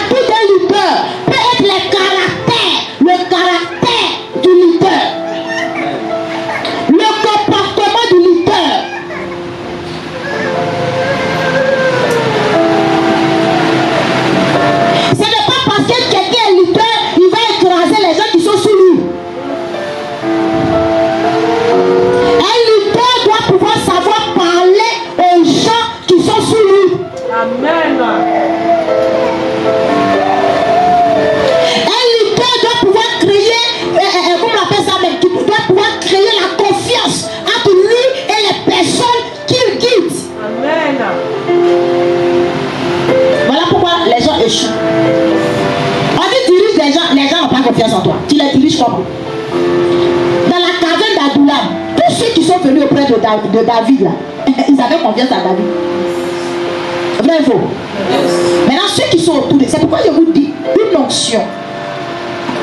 atout d'un leader peut être le caractère du leader, le comportement du leader. Ce n'est pas parce que quelqu'un est leader, il va écraser les gens qui sont sous lui. Un leader doit pouvoir savoir parler aux gens qui sont sous lui. Amen. Un leader doit pouvoir créer, comment on appelle ça même, qui doit pouvoir créer la confiance entre lui et les personnes qu'il guide. Amen. Voilà pourquoi les gens échouent. On dit dirige les gens n'ont pas confiance en toi. Tu les diriges comment? Dans la caverne d'Adoulam, tous ceux qui sont venus auprès de David, là, ils avaient confiance à David. Vrai ou faux? Maintenant, ceux qui sont autour de... C'est pourquoi je vous dis, une onction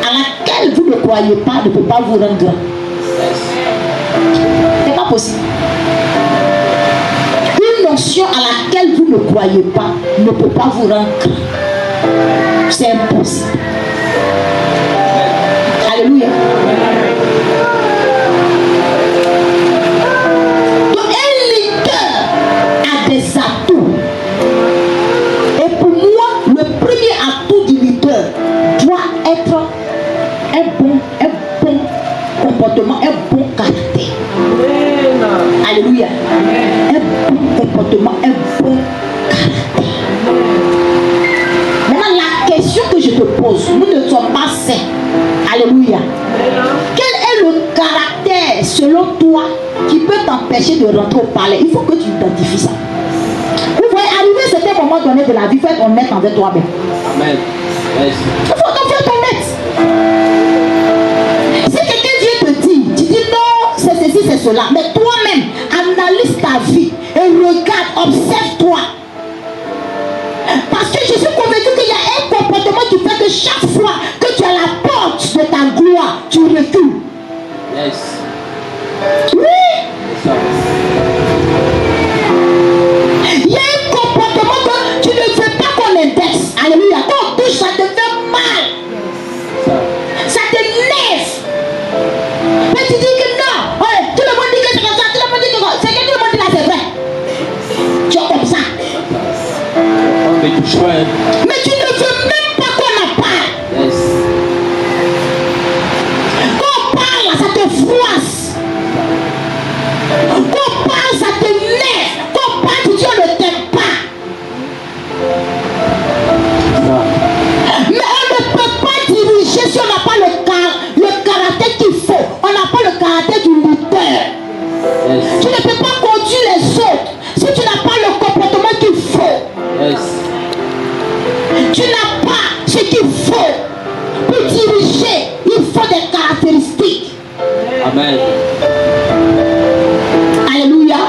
à laquelle vous ne croyez pas ne peut pas vous rendre grand. C'est pas possible. Une onction à laquelle vous ne croyez pas ne peut pas vous rendre grand. C'est impossible. Alléluia. Donc, un leader a des atouts. Et pour moi, le premier atout du leader doit être un bon comportement, un bon caractère. Alléluia. Un bon comportement, un bon caractère. Maintenant, la question que je te pose, nous ne sommes pas saints. Alléluia. Quel est le caractère, selon toi, qui peut t'empêcher de rentrer au palais? Il faut que tu identifies ça. Vous voyez, arriver à certains moments donnés de la vie, il faut être honnête envers toi-même. Amen. Il faut être honnête. Si quelqu'un vient te dire, tu dis non, c'est ceci, c'est cela. Mais toi-même, analyse ta vie et regarde, observe-toi. Parce que je suis convaincu qu'il y a un comportement qui fait que chaque fois que tu as la porte de ta gloire, tu recules. Yes. Oui. Yes. Il y a un comportement que tu ne veux pas qu'on indexe. Alléluia. Quand on touche, ça te fait mal. Ça t'énerve. Mais tu dis que non. Ouais, tout le monde dit que c'est comme ça. Tout le monde dit que c'est que tout le monde dit là, c'est vrai. Tu es comme ça. Mais tu ne veux même pas qu'on en parle. Yes. Quand on parle, ça te froisse. Quand on parle, ça t'énerve. Quand on parle, tu dis on ne t'aime pas. Mais on ne peut pas diriger si on n'a pas le caractère qu'il faut. On n'a pas le caractère du leader. Yes. Tu ne peux pas conduire les autres si tu n'as pas le comportement qu'il faut. Yes. Tu n'as pas ce qu'il faut pour diriger. Il faut des caractéristiques. Amen. Alléluia.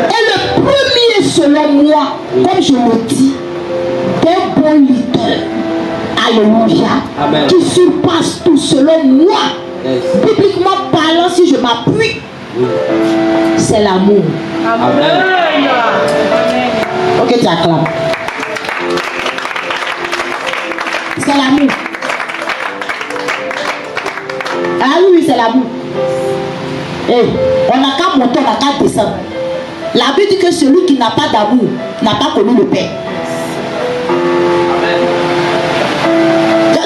Et le premier, selon moi, comme je le dis, d'un bon leader, alléluia, Amen. qui surpasse tout, selon moi, Yes. bibliquement parlant, si je m'appuie, c'est l'amour. Amen. Ok, tu acclames. C'est l'amour. Ah oui, c'est l'amour. Eh, on n'a qu'à monter, on n'a qu'à descendre. La Bible dit que celui qui n'a pas d'amour n'a pas connu le Père.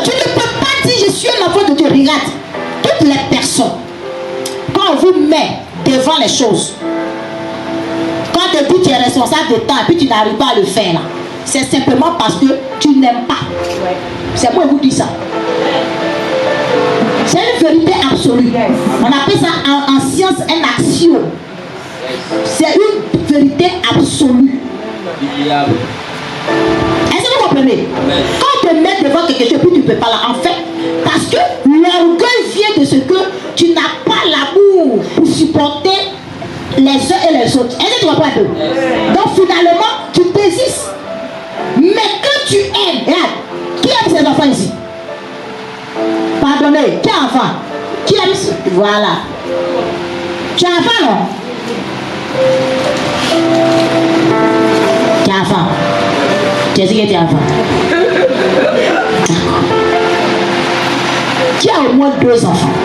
Tu ne peux pas dire je suis un enfant de Dieu. Regarde, toutes les personnes, quand on vous met devant les choses, quand on te dit tu es responsable de temps et puis tu n'arrives pas à le faire là, c'est simplement parce que tu n'aimes pas. C'est moi qui vous dis ça. C'est une vérité absolue. On appelle ça en science un axiome. C'est une vérité absolue. Est-ce que vous comprenez? Quand on te met devant quelque chose puis tu ne peux pas là, en fait, parce que l'orgueil vient de ce que tu n'as pas l'amour pour supporter les uns et les autres. Est-ce que tu comprends un peu? Donc finalement, tu désistes. Mais quand tu aimes, regarde, qui aime ses enfants ici? Pardonnez, qui est enfant? Qui aime? Voilà. Tu es enfant, non? Tu es enfant. Tu es dit que tu es enfant. Qui a au moins 2 enfants?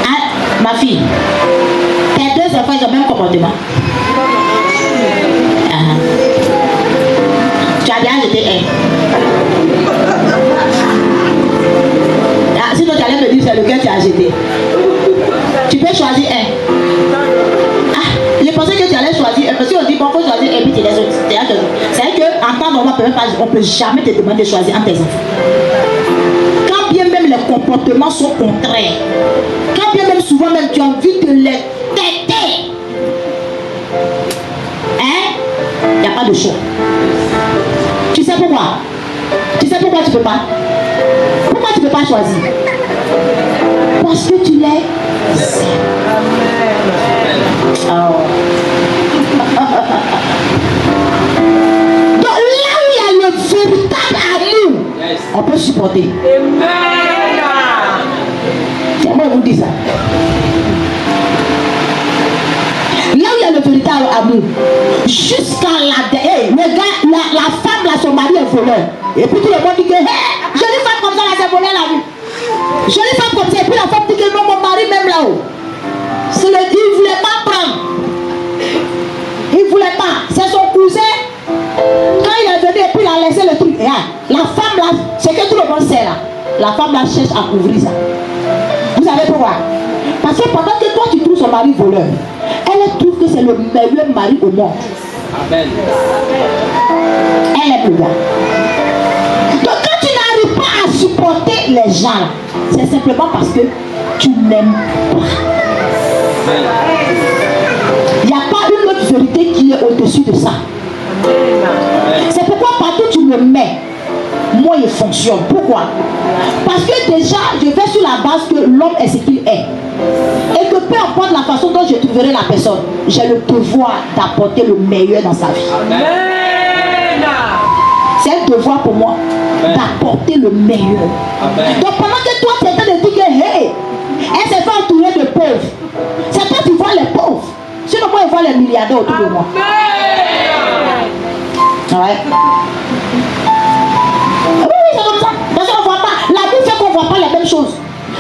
Ah, ma fille, tes 2 enfants, ils ont le même comportement. Tu as déjà jeté un. Sinon, tu allais me dire c'est lequel tu as jeté. Tu peux choisir un. Je pensais que tu allais choisir un. Parce qu'on dit, bon, il faut choisir un, puis tu les autres. C'est vrai qu'en temps normal, on ne peut jamais te demander de choisir entre tes enfants. Quand bien même les comportements sont contraires, quand bien même souvent même tu as envie de les têter, il n'y a pas de choix. Tu sais pourquoi? Tu sais pourquoi tu ne peux pas? Pourquoi tu ne peux pas choisir? Parce que tu l'es. Oh. Donc là où il y a le véritable amour, on peut supporter. C'est moi qui vous dis ça. Là où il y a le véritable amour, jusqu'à le gars, la femme là, son mari est voleur. Et puis tout le monde dit que hey, jolie femme comme ça là, c'est voleur la vie. Jolie femme comme ça, et puis la femme dit que non, mon mari même là-haut. Il ne voulait pas prendre. Il ne voulait pas. C'est son cousin. Quand il est venu et puis il a laissé le truc. La femme là, c'est que tout le monde sait là. La femme là cherche à couvrir ça. Vous savez pourquoi? Parce que pendant que toi tu trouves son mari voleur, elle trouve que c'est le meilleur mari au monde. Amen. Elle est le gars. Donc quand tu n'arrives pas à supporter les gens, c'est simplement parce que tu n'aimes pas. Il n'y a pas une autre vérité qui est au-dessus de ça. C'est pourquoi partout tu me mets, moi il fonctionne. Pourquoi? Parce que déjà je vais sur la base que l'homme est ce qu'il est. Et que peu importe la façon dont je trouverai la personne, j'ai le devoir d'apporter le meilleur dans sa vie. C'est un devoir pour moi d'apporter le meilleur. Donc pendant que toi tu es en train de dire que hey, elle s'est fait entourer de pauvres, c'est toi qui vois les pauvres. Sinon moi je vois les milliardaires autour de moi. Ouais. Oui, c'est comme ça. Parce qu'on voit pas. La vie fait qu'on ne voit pas les mêmes choses.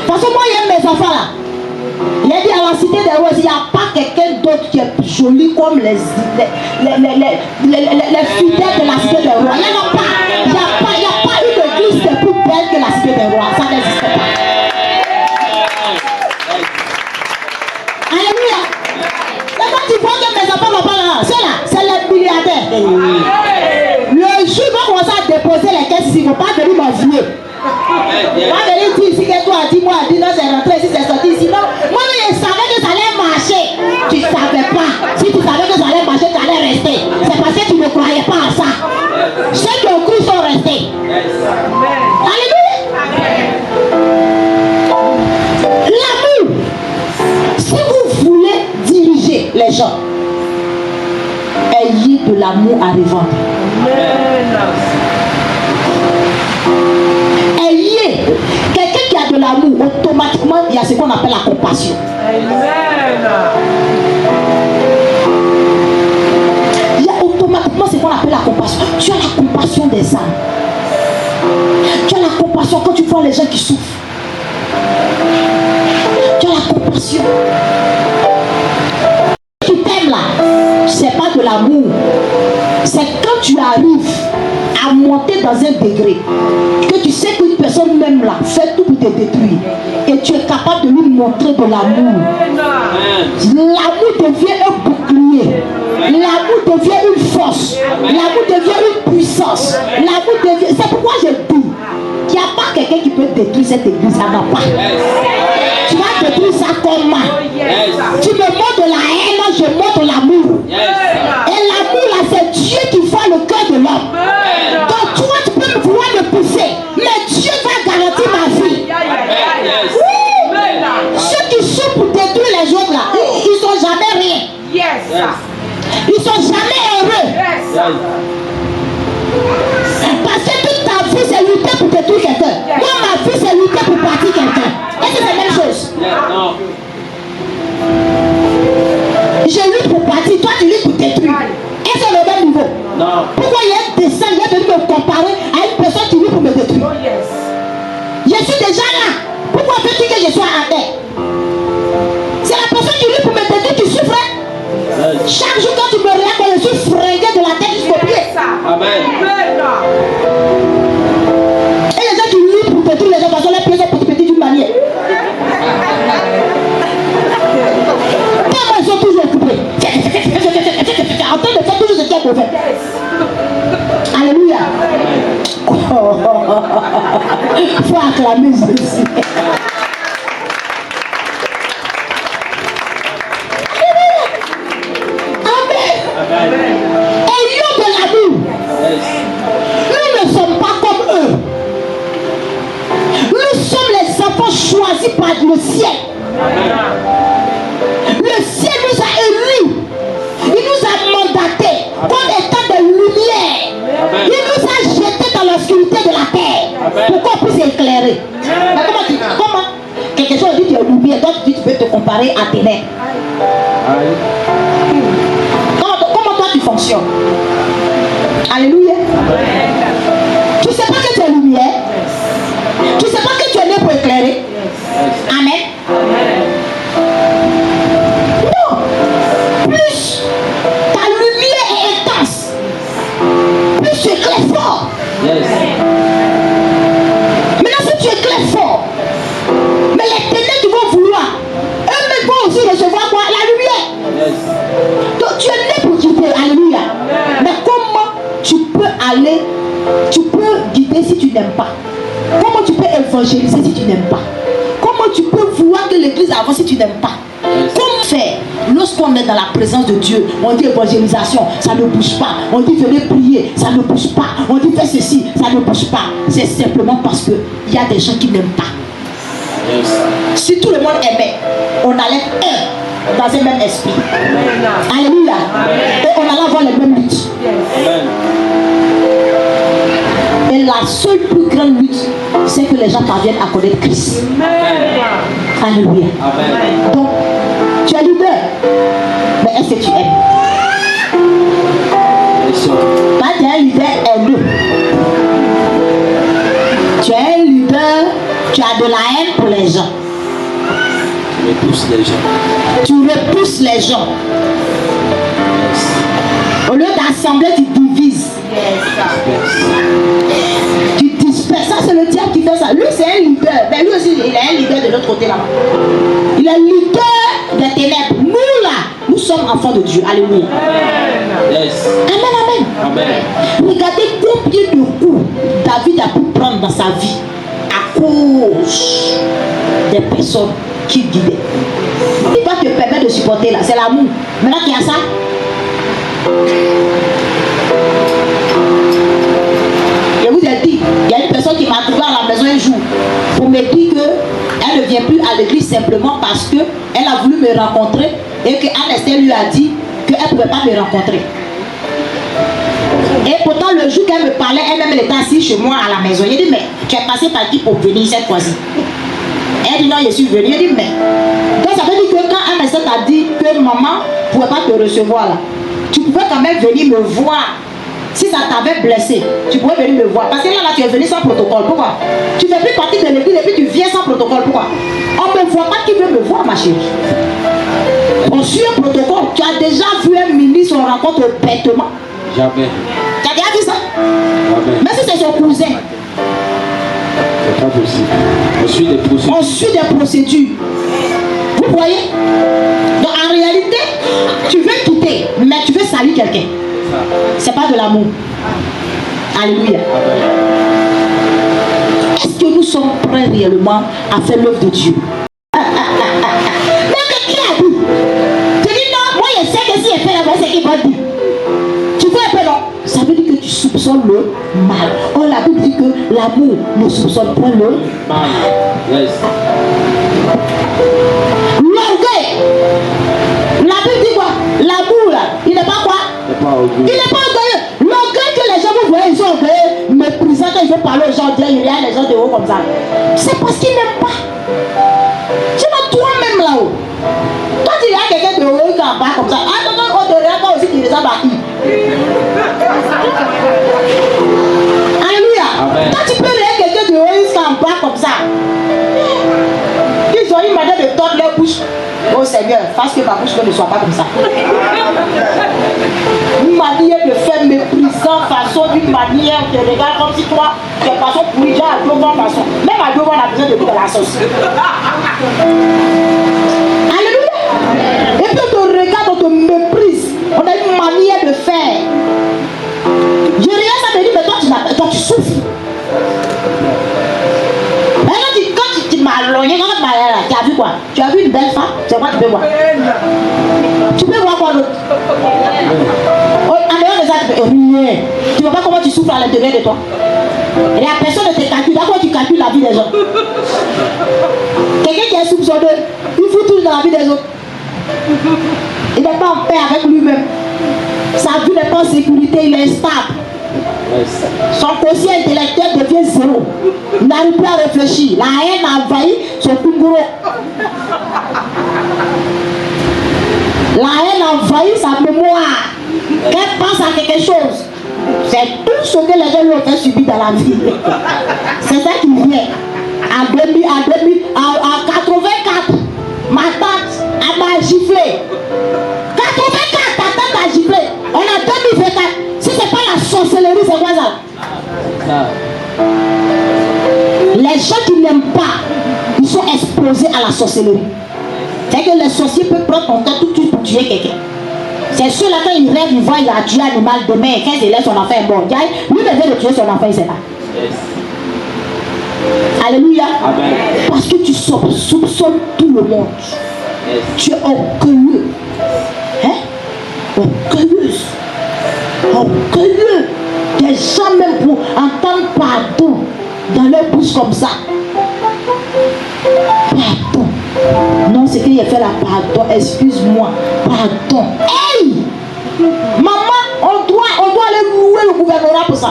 Parce que moi, j'aime mes enfants là. Il a dit à la cité des roses, il n'y a pas quelqu'un d'autre qui est joli comme les fidèles de la cité des rois. Il n'y en a pas. Il n'y a pas une église qui est plus belle que la cité des rois. Ça n'existe pas. Alléluia. Et quand tu vois que mes enfants n'ont pas là, c'est les milliardaires. Le jour où on commence à déposer les caisses ici, il ne faut pas venir m'envier. Pas venir dire ici que toi, dis-moi, dis non, c'est rentré ici, c'est sorti ici. Non, moi, je savais que ça allait marcher. Tu ne savais pas. Si tu savais que ça allait marcher, tu allais rester. C'est parce que tu ne croyais pas à ça. Ceux qui ont cru sont restés. Alléluia. L'amour. Si vous voulez diriger les gens, ayez de l'amour à revendre. Ayez quelqu'un qui a de l'amour, automatiquement il y a ce qu'on appelle la compassion. Il y a automatiquement ce qu'on appelle la compassion. Tu as la compassion des âmes. Tu as la compassion quand tu vois les gens qui souffrent. Tu as la compassion. Tu t'aimes là, c'est pas de l'amour. C'est quand tu arrives à monter dans un degré que tu sais qu'une personne même là fait tout pour te détruire et tu es capable de lui montrer de l'amour. L'amour devient un bouclier. L'amour devient une force. L'amour devient une puissance. L'amour devient... C'est pourquoi je dis qu'il n'y a pas quelqu'un qui peut détruire cette église. Ça n'a pas. Tu vas détruire ça comment? Tu me montres de la haine, je montre l'amour. Et l'amour là, c'est Dieu qui fait le cœur de l'homme. Donc toi, tu peux vouloir me pousser, mais Dieu va garantir ma vie. Oui. Ceux qui sont pour détruire les autres là, ils sont jamais rien. Ils sont jamais heureux. Parce que toute ta vie, c'est lutter pour détruire quelqu'un. Moi, ma vie, c'est lutter pour partir quelqu'un. Est-ce que c'est la même chose? Je lutte pour partir. à terre. C'est la personne qui lit pour me dire tu souffres. Chaque jour quand tu me regardes, je suis fringué de la tête jusqu'au pied. Amen. Et les gens qui lient pour te dire les gens, parce que les pieds sont petits d'une manière. Comment ils sont toujours occupés? En train de faire toujours ce qu'il y a pour faire. Alléluia. Il faut acclamer Jésus. Ayons de l'amour. Nous ne sommes pas comme eux. Nous sommes les enfants choisis par le ciel. Le ciel nous a élus. Il nous a mandatés comme étant des lumières. Il nous a jetés dans l'obscurité de la terre pour qu'on puisse éclairer. Mais comment quelque chose dit que tu es lumière, donc tu peux te comparer à tes nez. Comment toi tu fonctionnes? Alléluia. Tu ne sais pas que tu es lumière. Tu ne sais pas que tu es né pour éclairer. Amen. Non. Plus ta lumière est intense, plus tu éclaires fort. Maintenant si tu éclaires fort, mais les ténèbres qui vont vouloir, eux-mêmes vont aussi recevoir quoi? La lumière. Donc tu es né pour guider. Alléluia. Mais comment tu peux aller, tu peux guider si tu n'aimes pas? Comment tu peux évangéliser si tu n'aimes pas? Comment tu peux voir que l'église avance si tu n'aimes pas? Comment faire? Lorsqu'on est dans la présence de Dieu, on dit évangélisation, ça ne bouge pas. On dit venez prier, ça ne bouge pas. On dit fais ceci, ça ne bouge pas. C'est simplement parce qu'il y a des gens qui n'aiment pas. Si tout le monde aimait, on allait un dans un même esprit. Alléluia. Et on allait avoir les mêmes luttes. Et la seule plus grande lutte, c'est que les gens parviennent à connaître Christ. Alléluia. Donc, tu es leader. Mais est-ce que tu aimes? Quand tu es un leader haineux, tu es un leader, tu as de la haine pour les gens. Tu repousses les gens. Au lieu d'assembler, tu divises. Tu disperses. Ça, c'est le diable qui fait ça. Lui, c'est un leader. Mais lui aussi, il est un leader de l'autre côté là-bas. Il est leader des ténèbres. Nous, là, nous sommes enfants de Dieu. Alléluia. Amen, amen. Regardez combien de coups David a pu prendre dans sa vie à cause des personnes qui guidaient. Il va te permettre de supporter là. C'est l'amour. Maintenant qu'il y a ça, je vous ai dit, il y a une personne qui m'a trouvé à la maison un jour pour me dire qu'elle ne vient plus à l'église simplement parce qu'elle a voulu me rencontrer et qu'Anne lui a dit qu'elle ne pouvait pas me rencontrer. Et pourtant, le jour qu'elle me parlait, elle-même était assise chez moi à la maison. J'ai dit, mais tu es passé par qui pour venir cette fois-ci? Elle dit, non, je suis venue. J'ai dit, mais. Donc, ça veut dire que quand Anne t'a dit que maman ne pouvait pas te recevoir là, tu pouvais quand même venir me voir. Si ça t'avait blessé, tu pouvais venir me voir. Parce que là, tu es venu sans protocole. Pourquoi? Tu ne fais plus partie de l'église et puis tu viens sans protocole. Pourquoi? On ne me voit pas qui veut me voir, ma chérie. On suit un protocole. Tu as déjà vu un ministre, on rencontre bêtement. Jamais. Tu as déjà vu ça? Jamais. Mais si c'est son cousin. C'est pas possible. On suit des procédures. On suit des procédures. Vous voyez? Donc en réalité, tu veux quitter, mais tu veux saluer quelqu'un. C'est pas de l'amour. Alléluia. Est-ce que nous sommes prêts réellement à faire l'œuvre de Dieu? Mais qui a dit? Tu dis non, moi je sais que si je fais la voix, c'est qu'il va dire. Tu vois un peu non? Ça veut dire que tu soupçonnes le mal. Or la Bible dit que l'amour ne soupçonne pas le mal. Yes. L'orgueil. La Bible dit quoi? L'amour là, il n'est pas quoi? Il n'est pas orgueilleux. L'orgueil que les gens vous voyez, ils sont orgueilleux, méprisants quand ils veulent parler aux gens, il y a les gens de haut comme ça. C'est parce qu'ils n'aiment pas. Tu vois toi-même là-haut. Quand il y a quelqu'un de haut qui en bas comme ça, ah non, non, on te regarde pas aussi qu'il les a battus. Alléluia. Quand tu peux regarder quelqu'un de haut qui en bas comme ça, ils ont ont eu manière de tordre leur bouche. Oh Seigneur, fasse que ma bouche ne soit pas comme ça. Une manière de faire méprisant, façon d'une manière, on te regarde comme si toi, tu es façon pourrie, déjà à deux façon. Même à deux on a besoin de lui dans la sauce. Alléluia. Et puis on te regarde, on te méprise. On a une manière de faire. Je regarde ça, me dit, mais toi tu souffres. Quand tu m'as logné, tu as vu quoi? Tu as vu une belle femme? C'est quoi tu peux voir? Tu peux voir quoi d'autre? En dehors de ça, tu peux rien. Tu ne vois pas comment tu souffres à l'intérieur de toi? Et la personne ne te calcule. D'abord, tu calcules la vie des gens. Quelqu'un qui est soupçonneux, il fout tout dans la vie des autres. Il n'est pas en paix avec lui-même. Sa vie n'est pas en sécurité, il est instable. Son quotient intellectuel devient zéro. Il n'arrive plus à réfléchir. La haine a envahi son kunguro. La haine a envahi sa mémoire. Elle pense à quelque chose. C'est tout ce que les gens lui ont fait subir dans la vie. C'est ça qui vient. En 84, ma tante m'a giflé. 84, ta tante a giflé. On a 2024. Si ce n'est pas la sorcellerie, c'est quoi ça? Les gens qui n'aiment pas, ils sont exposés à la sorcellerie. C'est que les sorciers peuvent prendre ton temps tout de suite pour tuer quelqu'un. C'est ceux-là, quand ils rêvent, ils voient qu'il a tué un animal demain, et quand il laisse son enfant est mort. Lui, il vient de tuer son enfant, il ne sait pas. Alléluia. Amen. Parce que tu soupçonnes tout le monde. Yes. Tu es orgueilleux. Hein? Orgueilleuse. Orgueilleux. Des gens même pour entendre pardon dans leur bouche comme ça. Pardon. Non, c'est qu'il a fait la pardon. Excuse-moi. Pardon. Hey! Maman, on doit aller louer le gouvernement pour ça.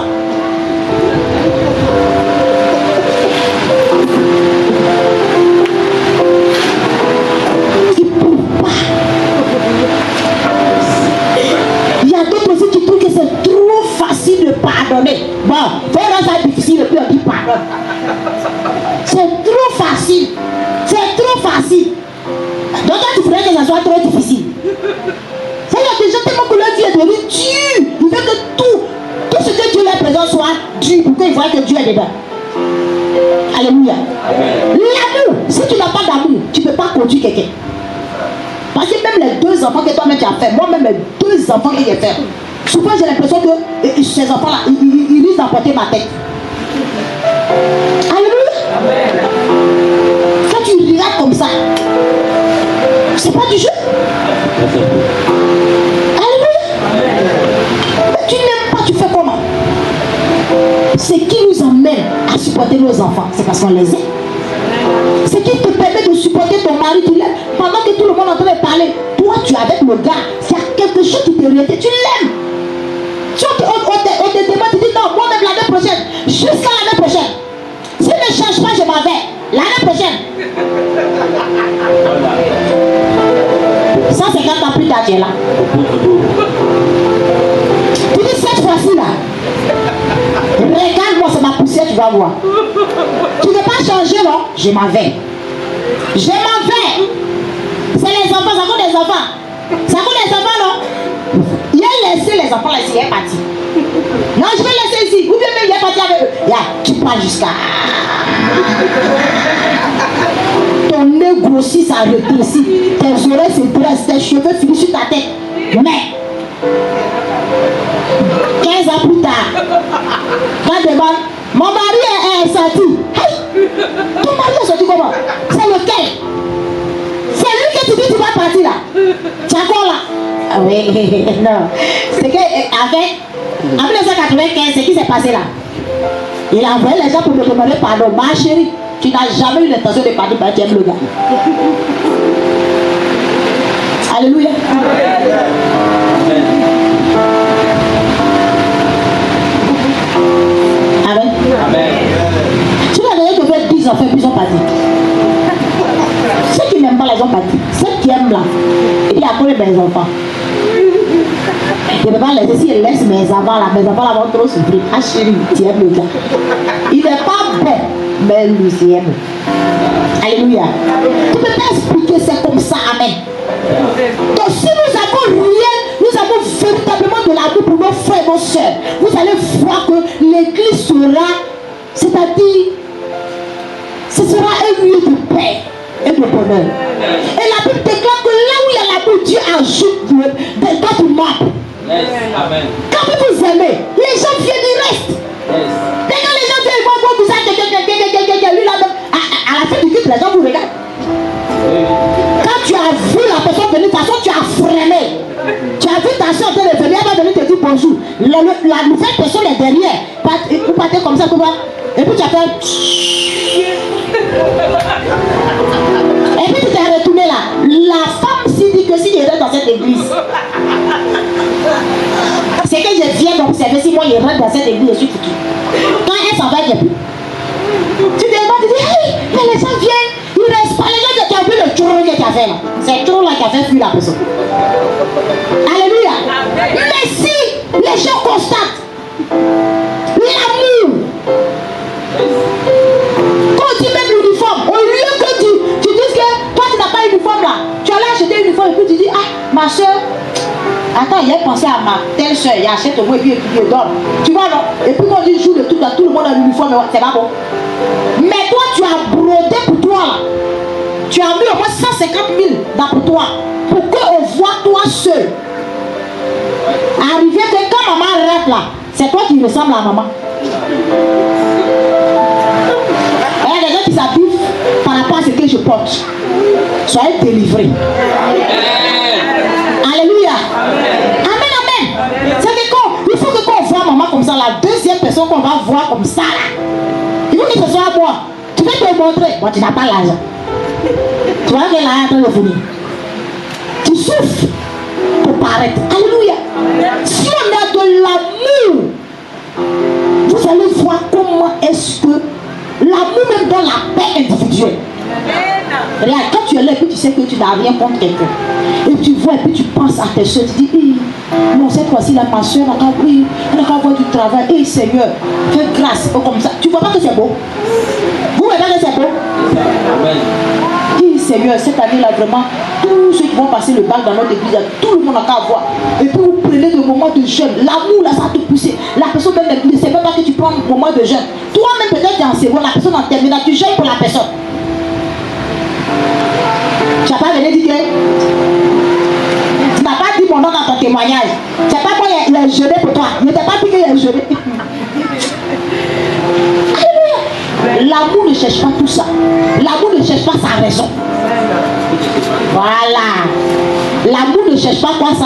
Il y a d'autres aussi qui trouvent que c'est trop facile de pardonner. Bon, faut rendre ça difficile et puis on dit pardon. C'est trop facile. C'est trop facile. Donc toi tu voudrais que ça soit trop difficile. Ça y a des gens tellement que leur vie est devenue dure. Ils veulent que tout ce que Dieu leur présente soit dur pour qu'ils voient que Dieu est dedans. Alléluia. L'amour, si tu n'as pas d'amour, tu ne peux pas conduire quelqu'un. Parce que même les deux enfants que toi-même tu as fait, moi-même les deux enfants que j'ai fait, souvent j'ai l'impression que ces enfants-là, ils risquent d'emporter ma tête. Alléluia. Quand tu regardes comme ça, c'est pas du jeu. Alléluia. Mais tu n'aimes pas, tu fais comment? Ce qui nous amène à supporter nos enfants, c'est parce qu'on les aime. Ce qui te permet de supporter ton mari, tu l'aimes. Pendant que tout le monde est en train de parler, toi tu es avec le gars, il y a quelque chose qui te retient, tu l'aimes. Si on te demande, tu dis non, moi même l'année prochaine, jusqu'à l'année prochaine. S'il ne change pas, je m'en vais. L'année prochaine. 150 ans plus tard, tu es là. Tu dis cette fois-ci là, regarde-moi, c'est ma poussière, tu vas voir. Tu ne veux pas changer, non? Je m'en vais. Je m'en vais. C'est les enfants, ça compte les enfants. Ça compte les enfants, non? Il a laissé les enfants là, il est parti. Non, je vais laisser ici. Ou bien même il est parti avec eux. Yeah, tu pars jusqu'à. Ton nez grossit, ça rétrécit. Tes oreilles se dressent, tes cheveux finissent sur ta tête. Mais 15 ans plus tard, quand demande, mon mari est sorti. Hey, ton mari est sorti comment? C'est lequel? C'est lui que tu dis tu vas partir là. Tu as quoi là? Ah oui, non. C'est qu'avec en 1995, ce qui s'est passé là, il a envoyé les gens pour me demander pardon. Ma chérie, tu n'as jamais eu l'intention de pardonner, tu aimes le gars. Alléluia. Amen. Amen. Tu n'as rien que faire 10 enfants, puis ils sont partis. Ceux qui n'aiment pas, les ont partis. Ceux qui aiment là, il y a encore mes enfants. Je ne peux pas laisser, si je laisse mes enfants là vont trop souffrir. Ah chérie, tu aimes le gars. Il n'est pas bon, mais lui, il aime. Alléluia. Alléluia. Tu ne peux pas expliquer, c'est comme ça. Amen. Donc si nous avons rien, nous avons véritablement de l'amour pour nos frères et nos soeurs, vous allez voir que l'église sera, c'est-à-dire, ce sera un lieu de paix et de bonheur. Et la Bible déclare que là où il y a l'amour, Dieu ajoute d'autres membres. Quand vous vous aimez, les gens viennent, ils restent. Dès que les gens viennent, ils vont vous dire, lui là-même, à la fin du culte, les gens vous regardent. Quand tu as vu la personne venir, de toute façon tu as freiné. Tu as vu ta soeur en train de venir, elle va venir te dire bonjour. La nouvelle personne est derrière. Vous partez comme ça, et puis tu as fait. Et puis tu t'es retourné là. La femme s'y dit que s'il irait dans cette église, c'est que je viens d'observer si moi il rentre dans cette église, je suis foutu. Quand elle s'en va, il n'y a plus. Tu demandes, tu dis, hey, mais les gens viennent, ils restent pas. Les gens qui ont vu le tour qu'il a fait là. C'est le tour là qui a fait fuir la personne. Alléluia. Mais si les gens constatent l'amour, quand tu mets l'uniforme, au lieu que tu dises que toi tu n'as pas l'uniforme là, tu allais acheter l'uniforme et puis tu dis, ah, ma soeur, attends, il a pensé à ma telle soeur, il achète au moins et puis il donne. Tu vois non? Et puis quand il joue le tout, là, tout le monde a l'uniforme, c'est pas bon. Mais toi tu as brodé pour toi là. Tu as mis au moins 150 000 dans pour toi. Pour qu'on voit toi seul. Arrivé que quand maman rêve là, c'est toi qui ressemble à maman. Il y a des gens qui s'habillent par rapport à ce que je porte. Soyez délivrés. Alléluia. Amen, amen. C'est que il faut que quand on voit maman comme ça, la deuxième personne qu'on va voir comme ça là, il faut que ce soit moi. Tu peux te montrer. Moi, tu n'as pas l'argent. Tu vois que là, est en train de venir. Tu souffres pour paraître. Alléluia. Si on a de l'amour, vous allez voir comment est-ce que l'amour même dans la paix individuelle. Regarde, quand tu es là et puis tu sais que tu n'as rien contre quelqu'un, et tu vois et puis tu penses à tes soeurs, tu dis, non, cette fois-ci, la ma soeur n'a qu'à avoir du travail. Et Seigneur, fais grâce. Comme ça. Tu ne vois pas que c'est beau? Vous voyez que c'est beau? Dis, Seigneur, cette année-là, vraiment, tous ceux qui vont passer le bac dans notre église, tout le monde n'a qu'à avoir. Et puis vous prenez des moments de jeûne. L'amour, là, ça te pousse. La personne même ne sait même pas que tu prends un moment de jeûne. Toi-même, peut-être, tu es en seconde, la personne en terminale, tu jeûnes pour la personne. Tu n'as pas venu dire que tu n'as pas dit mon nom dans ton témoignage. Tu n'as pas dit qu'il a jeûné pour toi. Il ne t'a pas dit qu'il a jeûné. L'amour ne cherche pas tout ça. L'amour ne cherche pas sa raison. Voilà. L'amour ne cherche pas quoi ça.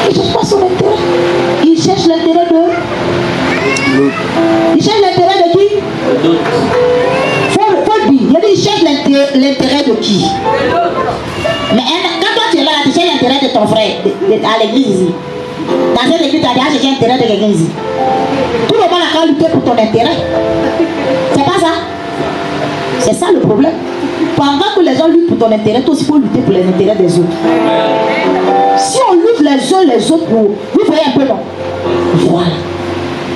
Il ne cherche pas son intérêt. Il cherche l'intérêt de... Il cherche l'intérêt de qui? Faut dire. Il cherche l'intérêt de qui? Mais quand toi tu es là, tu cherches l'intérêt de ton frère à l'église ici. Dans cette église, tu as déjà cherché l'intérêt de quelqu'un ici. Tout le monde a qu'à lutter pour ton intérêt. C'est pas ça? C'est ça le problème. Pendant que les gens luttent pour ton intérêt, toi aussi il faut lutter pour les intérêts des autres. Si on lutte les uns les autres pour... Vous voyez un peu non? Voilà.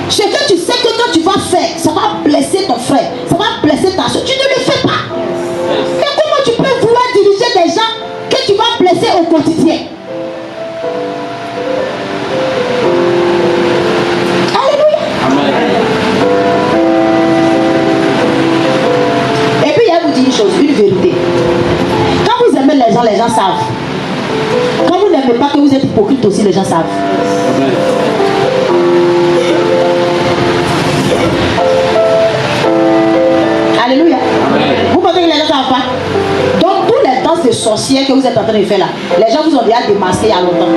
Ce que tu sais que quand tu vas faire, ça va blesser ton frère, ça va blesser ta soeur, tu ne le fais pas. Mais comment tu peux vouloir diriger des gens que tu vas blesser au quotidien? Alléluia. Amen. Et puis il y a vous dire une chose, une vérité. Quand vous aimez les gens savent. Quand vous n'aimez pas que vous êtes hypocrite aussi, les gens savent. Amen. Alléluia. Amen. Vous pensez que les gens ne savent pas? Donc, tous les danses de sorcières que vous êtes en train de faire là, les gens vous ont déjà démasqué il y a longtemps.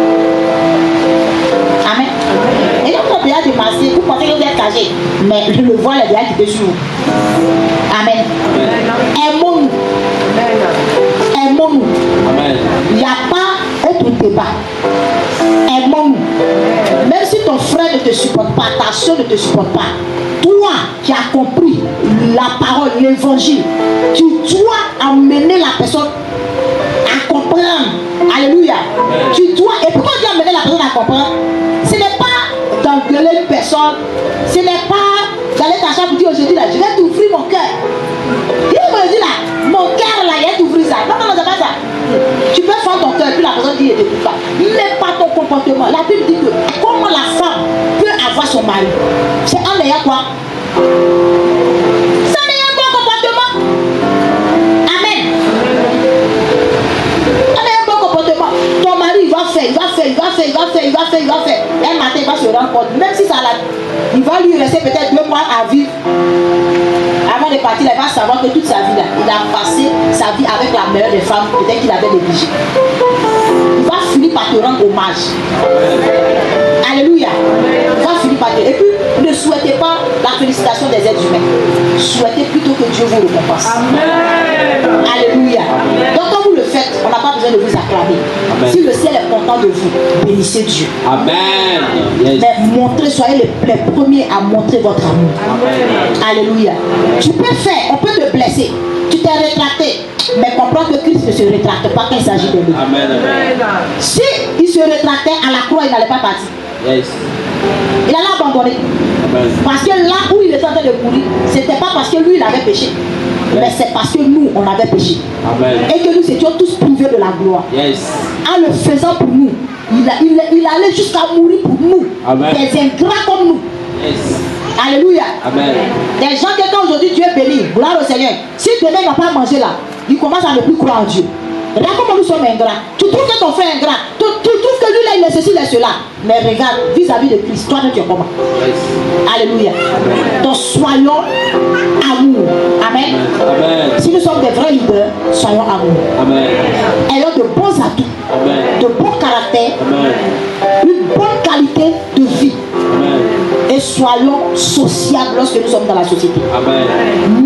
Amen. Et là, vous avez déjà démasqué, vous pensez que vous êtes caché, mais le voile est déjà quitté sur vous. Amen. Aimons-nous. Aimons-nous. Il n'y a pas autre débat. Aimons-nous. Même si ton frère ne te supporte pas, ta soeur ne te supporte pas, toi qui as compris la parole, l'évangile, tu dois amener la personne à comprendre. Alléluia. Tu dois, et pourquoi tu dois amener la personne à comprendre? Ce n'est pas d'engueuler une personne, ce n'est pas D'aller ta chambre, dire aujourd'hui là, je vais t'ouvrir mon cœur. Il me dit là, mon cœur là, il va t'ouvrir ça. Non, c'est pas ça. Tu peux faire ton cœur, puis la personne dit, écoute pas. Mais pas ton comportement. La Bible dit que comment la femme peut avoir son mari, c'est en ayant quoi? C'est en ayant un bon comportement. Amen. En ayant un bon comportement. Ton mari, il va faire. Un matin, il va se rendre compte, même si ça l'a, il va lui rester peut-être 2 mois à vivre. Avant de partir, il va savoir que toute sa vie là, il a passé sa vie avec la meilleure des femmes, peut-être qu'il avait négligé. Il va finir par te rendre hommage. Alléluia. Il va finir par te. Et puis, ne souhaitez pas la félicitation des êtres humains. Souhaitez plutôt que Dieu vous récompense. Alléluia. Donc quand vous le faites, on n'a pas besoin de vous acclamer. Amen. Si le ciel est content de vous, bénissez Dieu. Amen. Yes. Mais montrez, soyez les premiers à montrer votre amour. Amen. Alléluia. Tu peux faire, on peut te blesser. Tu t'es rétracté. Mais comprends que Christ ne se rétracte pas quand il s'agit de lui. Amen. Si il se rétractait à la croix, il n'allait pas partir. Yes. Il allait abandonner. Amen. Parce que là où il était en train de mourir, c'était pas parce que lui il avait péché. Mais c'est parce que nous, on avait péché. Amen. Et que nous étions tous privés de la gloire. Yes. En le faisant pour nous, il allait jusqu'à mourir pour nous. Amen. Des ingrats comme nous. Yes. Alléluia. Amen. Des gens que quand aujourd'hui Dieu bénit, gloire au Seigneur. Si demain il n'a pas mangé là, il commence à ne plus croire en Dieu. Regarde comment nous sommes ingrats. Tu trouves que ton frère est ingrat. Tu trouves que lui là, il est ceci, il est cela. Mais regarde, vis-à-vis de Christ, toi tu es comment? Yes. Alléluia. Amen. Donc soyons amour. Amen. Amen. Si nous sommes des vrais leaders, soyons amour. Amen. Ayons de bons atouts. Amen. De bons caractères. Amen. Une bonne qualité de vie. Amen. Et soyons sociables lorsque nous sommes dans la société. Amen.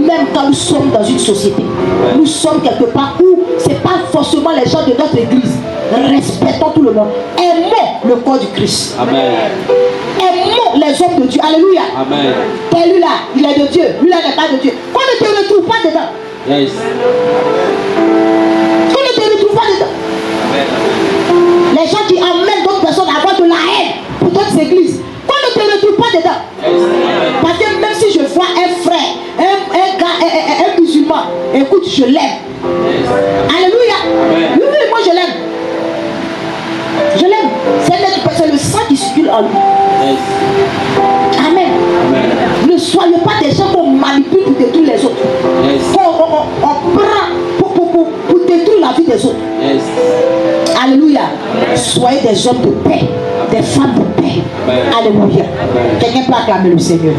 Même quand nous sommes dans une société, amen, nous sommes quelque part où ce n'est pas forcément les gens de notre église. Respectons tout le monde. Aimons le corps du Christ. Amen. Aimons les hommes de Dieu. Alléluia. Amen. Et lui là, il est de Dieu. Lui là n'est pas de Dieu. Qu'on ne te retrouve pas dedans. Yes. Qu'on ne te retrouve pas dedans. Amen. Les gens qui amènent d'autres personnes à avoir de la haine pour d'autres églises. Qu'on ne te retrouve pas dedans. Yes. Parce que même si je vois un frère, un gars, un musulman, écoute, je l'aime. Yes. Alléluia. Amen. Oui, oui, moi je l'aime. Je l'aime. C'est le sang qui circule en lui. Yes. Amen. Amen. Ne soyez pas des gens qu'on manipule pour détruire les autres. Yes. On prend pour détruire la vie des autres. Yes. Alléluia. Amen. Soyez des hommes de paix, des femmes de paix. Amen. Alléluia. Quelqu'un peut acclamer le Seigneur.